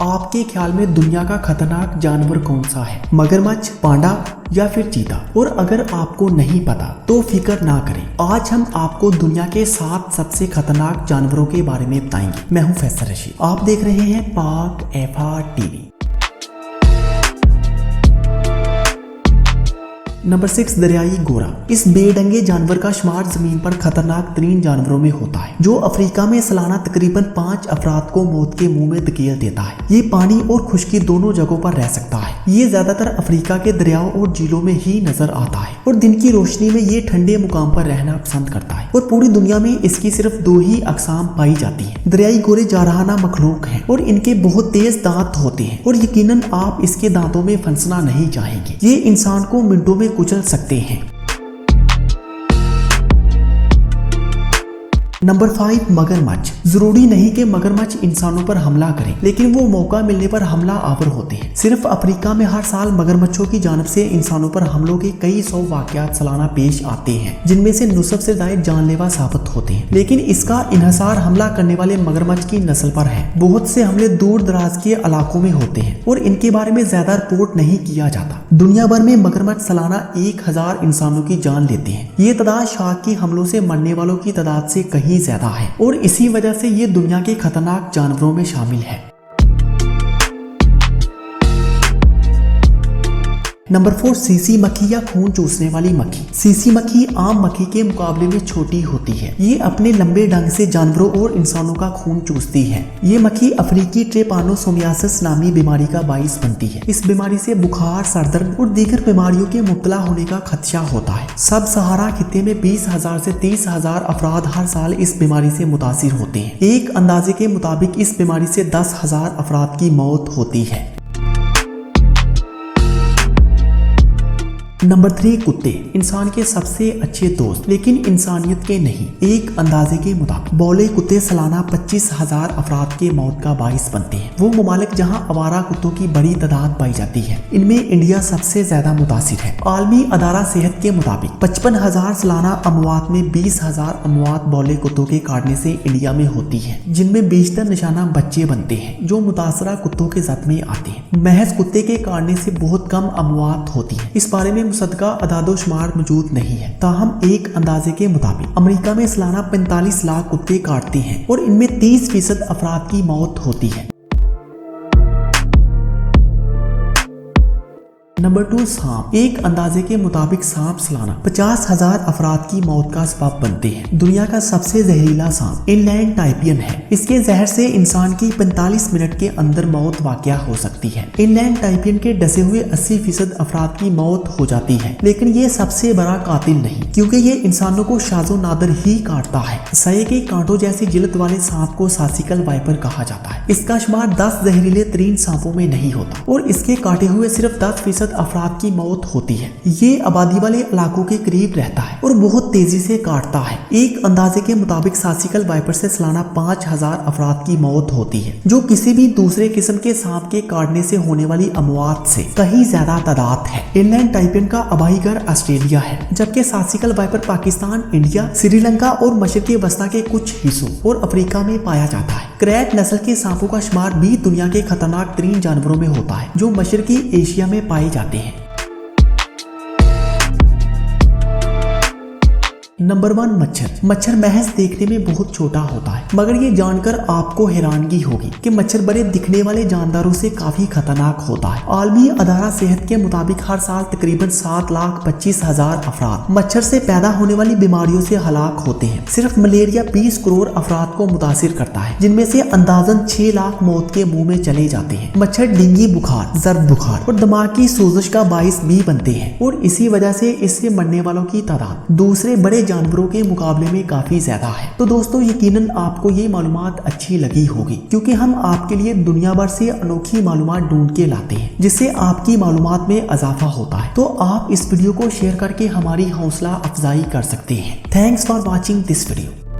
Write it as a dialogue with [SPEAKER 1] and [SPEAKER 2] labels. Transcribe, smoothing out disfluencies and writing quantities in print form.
[SPEAKER 1] आपके ख्याल में दुनिया का खतरनाक जानवर कौन सा है? मगरमच्छ, पांडा या फिर चीता? और अगर आपको नहीं पता तो फिक्र ना करें, आज हम आपको दुनिया के 7 सबसे खतरनाक जानवरों के बारे में बताएंगे। मैं हूं फैसल रशीद, आप देख रहे हैं पाक एफा टीवी। नंबर 6, दरियाई गोरा। इस बेढंगे जानवर का शुमार जमीन पर खतरनाक तरीन जानवरों में होता है, जो अफ्रीका में सालाना तकरीबन 5 अफराद को मौत के मुंह में धकेल देता है। ये पानी और खुश्की दोनों जगहों पर रह सकता है। ये ज्यादातर अफ्रीका के दरियाओं और झीलों में ही नजर आता है और दिन की रोशनी में ये ठंडे मुकाम पर रहना पसंद करता है। और पूरी दुनिया में इसकी सिर्फ 2 ही अकसाम पाई जाती है। दरियाई गोरे जारहाना मखलूक हैं और इनके बहुत तेज दांत होते हैं और यकीनन आप इसके दांतों में फंसना नहीं चाहेंगे। ये इंसान को मिनटों में कुचल सकते हैं। नंबर 5, मगरमच्छ। जरूरी नहीं कि मगरमच्छ इंसानों पर हमला करें, लेकिन वो मौका मिलने पर हमला आवर होते हैं। सिर्फ अफ्रीका में हर साल मगरमच्छों की जानिब से इंसानों पर हमलों के कई 100 वाकयात सालाना पेश आते हैं, जिनमें से नुसब से ज्यादा जानलेवा साबित होते हैं। लेकिन इसका इन्हिसार हमला करने वाले मगरमच्छ की नस्ल पर है। बहुत से हमले दूर दराज के इलाकों में होते हैं और इनके बारे में ज्यादा रिपोर्ट नहीं किया जाता। दुनिया भर में मगरमच्छ सालाना 1000 इंसानों की जान लेते हैं। ये तादाद शार्क के हमलों से मरने वालों की तादाद से कहीं ज्यादा है और इसी वजह से ये दुनिया के खतरनाक जानवरों में शामिल है। नंबर 4, सीसी मक्खी या खून चूसने वाली मक्खी। सीसी मक्खी आम मक्खी के मुकाबले में छोटी होती है। ये अपने लंबे डंक से जानवरों और इंसानों का खून चूसती है। ये मक्खी अफ्रीकी ट्रेपानोसोमियासिस नामी बीमारी का बाइस बनती है। इस बीमारी से बुखार, सरदर्द और दीगर बीमारियों के मुब्तला होने का खदशा होता है। सब सहारा खित्ते में 20,000 से 30,000 अफराद हर साल इस बीमारी से मुतासिर होते हैं। एक अंदाजे के मुताबिक इस बीमारी से 10,000 अफराद की मौत होती है। नंबर 3, कुत्ते। इंसान के सबसे अच्छे दोस्त, लेकिन इंसानियत के नहीं। एक अंदाजे के मुताबिक बौले कुत्ते सालाना 25,000 अफराद के मौत का बाइस बनते हैं। वो ममालिक जहां आवारा कुत्तों की बड़ी तादाद पाई जाती है, इनमें इंडिया सबसे ज्यादा मुतासिर है। आलमी अदारा सेहत के मुताबिक 55,000 सालाना अमवात में 20,000 अमवात बौले कुत्तों के काटने से इंडिया में होती है, जिनमें बेशतर निशाना बच्चे बनते हैं जो मुतासरा कुत्तों के जद में आते हैं। महज कुत्ते के काटने से बहुत कम अमवात होती है। इस बारे में मुसद्दका अदादो शुमार मौजूद नहीं है, ताहम एक अंदाजे के मुताबिक अमेरिका में सालाना 45 लाख कुत्ते काटते हैं और इनमें 30% अफराद की मौत होती है। नंबर 2, सांप। एक अंदाजे के मुताबिक सांप सालाना 50,000 अफराद की मौत का सबब बनते हैं। दुनिया का सबसे जहरीला सांप इनलैंड टाइपियन है। इसके जहर से इंसान की 45 मिनट के अंदर मौत वाकया हो सकती है। इनलैंड टाइपियन के डसे हुए 80% अफराद की मौत हो जाती है, लेकिन ये सबसे बड़ा कातिल नहीं, क्योंकि ये इंसानों को शाजो नादर ही काटता है। सये के कांटों जैसी जिल्द वाले सांप को सासिकल वाइपर कहा जाता है। इसका शुमार 10 जहरीले तरीन सांपों में नहीं होता और इसके काटे हुए सिर्फ 10% अफराद की मौत होती है। ये आबादी वाले इलाकों के करीब रहता है और बहुत तेजी से काटता है। एक अंदाजे के मुताबिक सासिकल वाइपर से सालाना 5,000 अफराद की मौत होती है, जो किसी भी दूसरे किस्म के सांप के काटने से होने वाली अमवात से कहीं ज्यादा तादाद है। इनलैंड टाइपियन का आबाई घर ऑस्ट्रेलिया है, जबकि सासिकल वाइपर पाकिस्तान, इंडिया, श्रीलंका और मशरक़ी वस्ता के कुछ हिस्सों और अफ्रीका में पाया जाता है। क्रैट नस्ल के सांपों का शुमार भी दुनिया के खतरनाक तरीन जानवरों में होता है, जो मशरक़ी एशिया में पाए जाते हैं। नंबर 1, मच्छर। मच्छर महज देखने में बहुत छोटा होता है, मगर ये जानकर आपको हैरानगी होगी कि मच्छर बड़े दिखने वाले जानदारों से काफी खतरनाक होता है। आलमी अदारा सेहत के मुताबिक हर साल तकरीबन 7,25,000 अफराद मच्छर से पैदा होने वाली बीमारियों से हलाक होते हैं। सिर्फ मलेरिया 20 करोड़ अफराद को मुतासिर करता है, जिनमें से अंदाजन 6 लाख मौत के मुंह में चले जाते हैं। मच्छर डेंगू बुखार, जर्द बुखार और दिमाग की सोजिश का बाइस भी बनते हैं और इसी वजह से इससे मरने वालों की तादाद दूसरे बड़े जानवरों के मुकाबले में काफी ज्यादा है। तो दोस्तों, यकीनन आपको ये मालूमात अच्छी लगी होगी, क्योंकि हम आपके लिए दुनिया भर से अनोखी मालूमात ढूंढ के लाते हैं, जिससे आपकी मालूमात में इजाफा होता है। तो आप इस वीडियो को शेयर करके हमारी हौसला अफजाई कर सकते हैं। Thanks for watching this video.